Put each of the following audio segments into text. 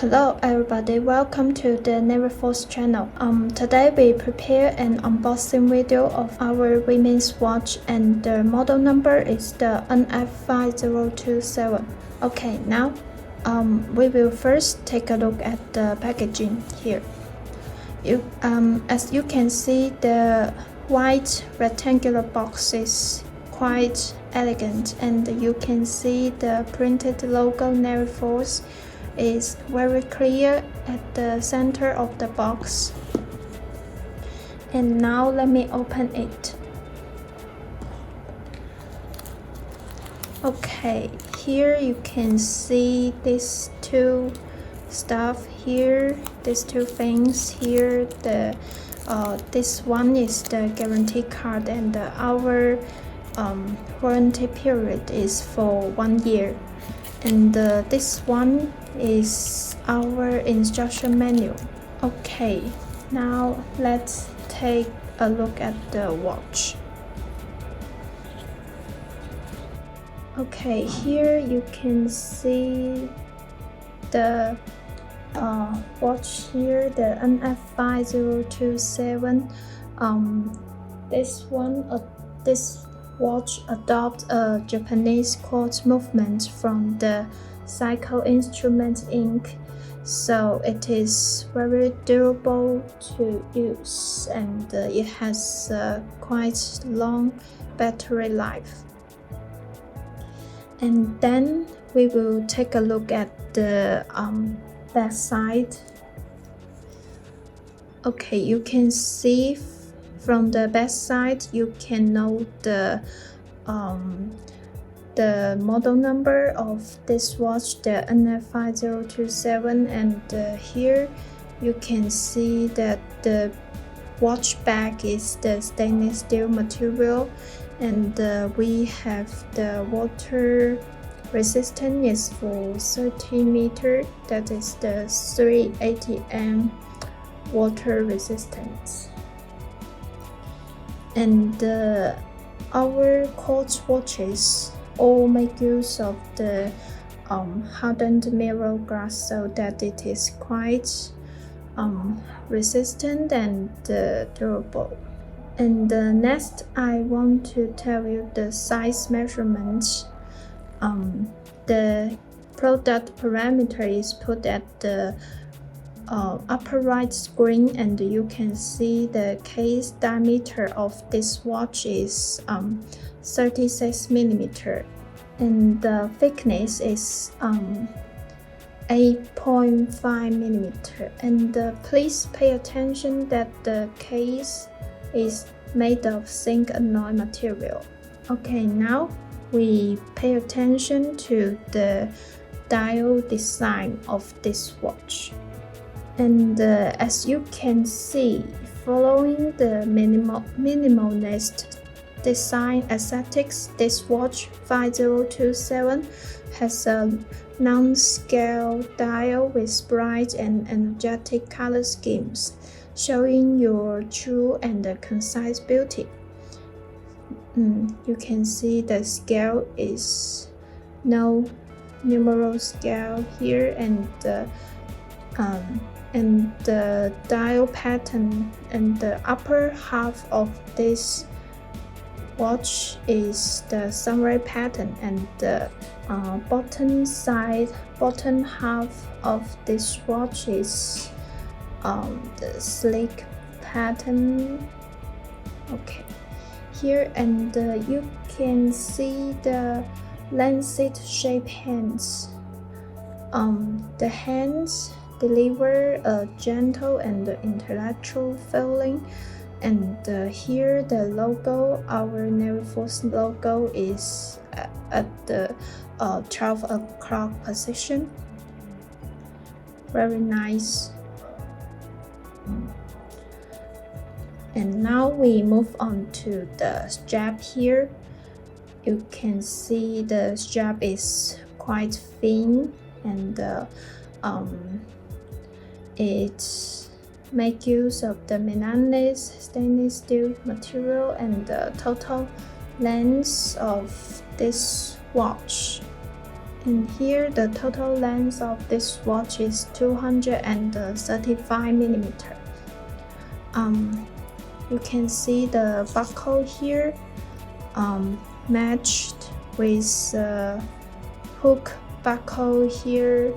Hello everybody, welcome to the NAVIFORCE channel. Today we prepare an unboxing video of our women's watch, and the model number is the NF5027. Okay, now we will first take a look at the packaging here. As you can see, the white rectangular box is quite elegant, and you can see the printed logo NAVIFORCE is very clear at the center of the box. And now let me open it. Okay, here you can see these two stuff here, these two things here. This one is the guarantee card, and our warranty period is for 1 year. And this one is our instruction manual. Okay, now let's take a look at the watch. Okay, here you can see the watch here, the NF5027. This watch adopts a Japanese quartz movement from the Cycle Instruments Inc. So it is very durable to use, and it has quite long battery life. And then we will take a look at the back side. Okay, you can see from the back side, you can note the model number of this watch, the NF5027, and here you can see that the watch back is the stainless steel material, and we have the water resistance is for 30 meter, that is the 380 m water resistance. And our quartz watches all make use of the hardened mirror glass, so that it is quite resistant and durable. And next, I want to tell you the size measurements. The product parameter is put at the upper right screen, and you can see the case diameter of this watch is 36 millimeter, and the thickness is 8.5 millimeter. And please pay attention that the case is made of zinc alloy material. Okay, now we pay attention to the dial design of this watch. And as you can see, following the minimalist design aesthetics, this watch 5027 has a non-scale dial with bright and energetic color schemes, showing your true and concise beauty. You can see the scale is no numeral scale here, and the dial pattern and the upper half of this watch is the samurai pattern, and the bottom half of this watch is the sleek pattern. Okay, here, and you can see the lancet shaped hands. The hands deliver a gentle and intellectual feeling, and here the logo, our NAVIFORCE logo, is at the 12 o'clock position. Very nice. And now we move on to the strap here. You can see the strap is quite thin, and it make use of the Milanese stainless steel material, and the total length of this watch And here the total length of this watch is 235 millimeter. You can see the buckle here matched with hook buckle here,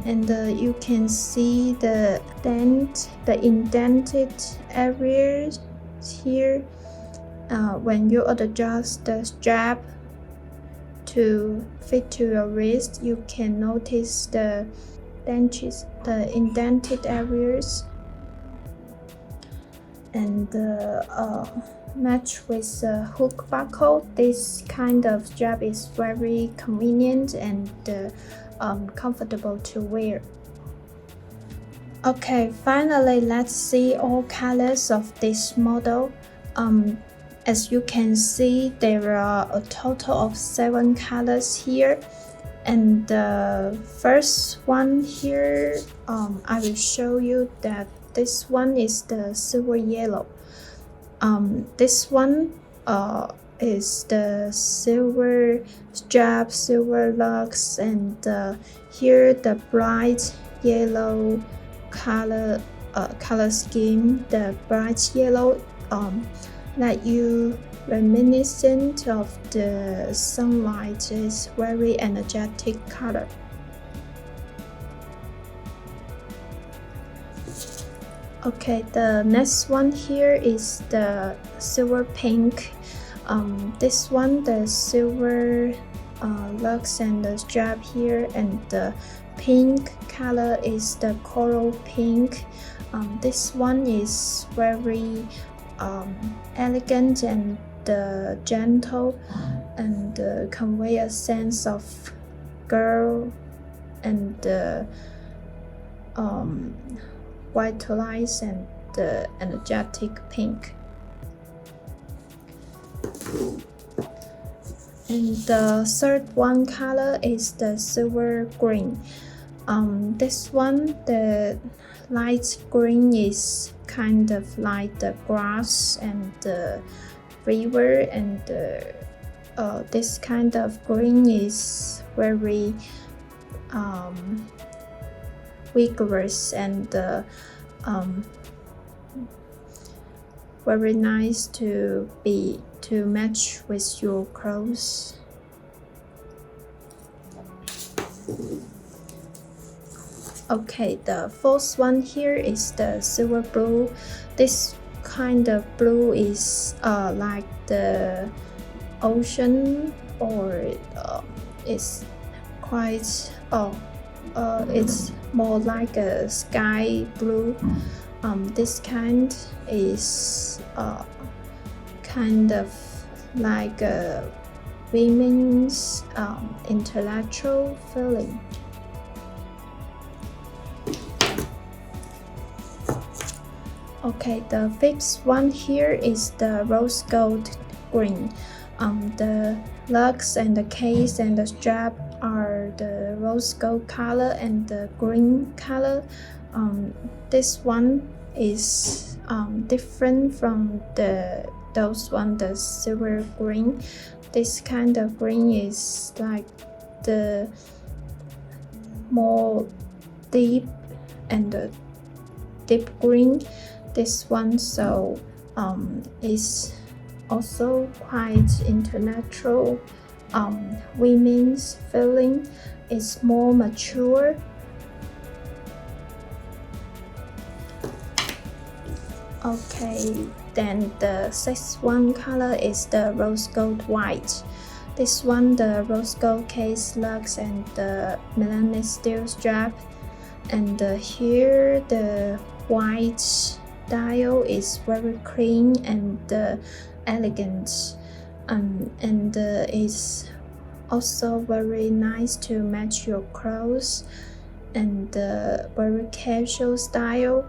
and you can see the indented areas here. When you adjust the strap to fit to your wrist, you can notice the indented areas, and match with the hook buckle. This kind of strap is very convenient and comfortable to wear. Okay, finally let's see all colors of this model. As you can see, there are a total of 7 colors here, and the first one here, I will show you that this one is the silver yellow. This one is the silver strap, silver lugs, and here the bright yellow color scheme. The bright yellow let you reminiscent of the sunlight. Is very energetic color. Okay, the next one here is the silver pink. This one, the silver lugs and the strap here, and the pink color is the coral pink. This one is very elegant and gentle, and convey a sense of girl and vitalized and energetic pink. And the third one color is the silver green. This one, the light green, is kind of like the grass and the river, and this kind of green is very vigorous and very nice to match with your clothes. Okay, the fourth one here is the silver blue. This kind of blue is like the ocean, or it's quite it's more like a sky blue. This kind is kind of like a women's intellectual feeling. Okay, the fifth one here is the rose gold green. The lugs and the case and the strap are the rose gold color and the green color. This one is different from those one, the silver green. This kind of green is like the more deep and the deep green. This one so is also quite international women's feeling. It's more mature. Okay, then the sixth one color is the rose gold white. This one, the rose gold case, lugs, and the Milanese steel strap, and here the white dial is very clean and elegant, and it's also very nice to match your clothes, and very casual style,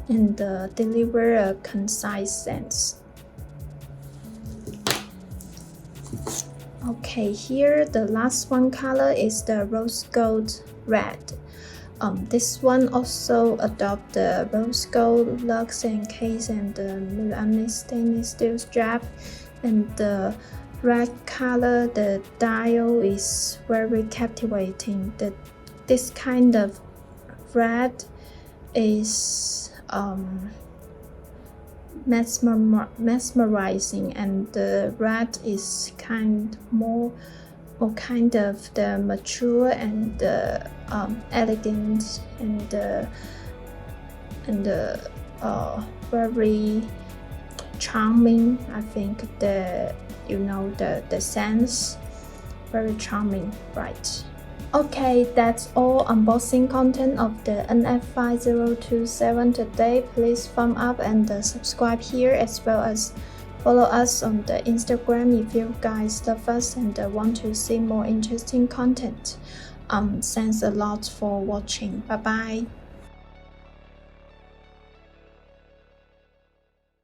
and deliver a concise sense. Okay, here the last one color is the rose gold red. This one also adopt the rose gold lugs and case and the Milanese stainless steel strap, and red color, the dial is very captivating. This kind of red is mesmerizing, and the red is kind of the mature and elegant and very charming. I think the sense very charming, right? Okay, that's all unboxing content of the NF5027 today. Please thumb up and subscribe here, as well as follow us on the Instagram if you guys love us and want to see more interesting content. Thanks a lot for watching. Bye bye.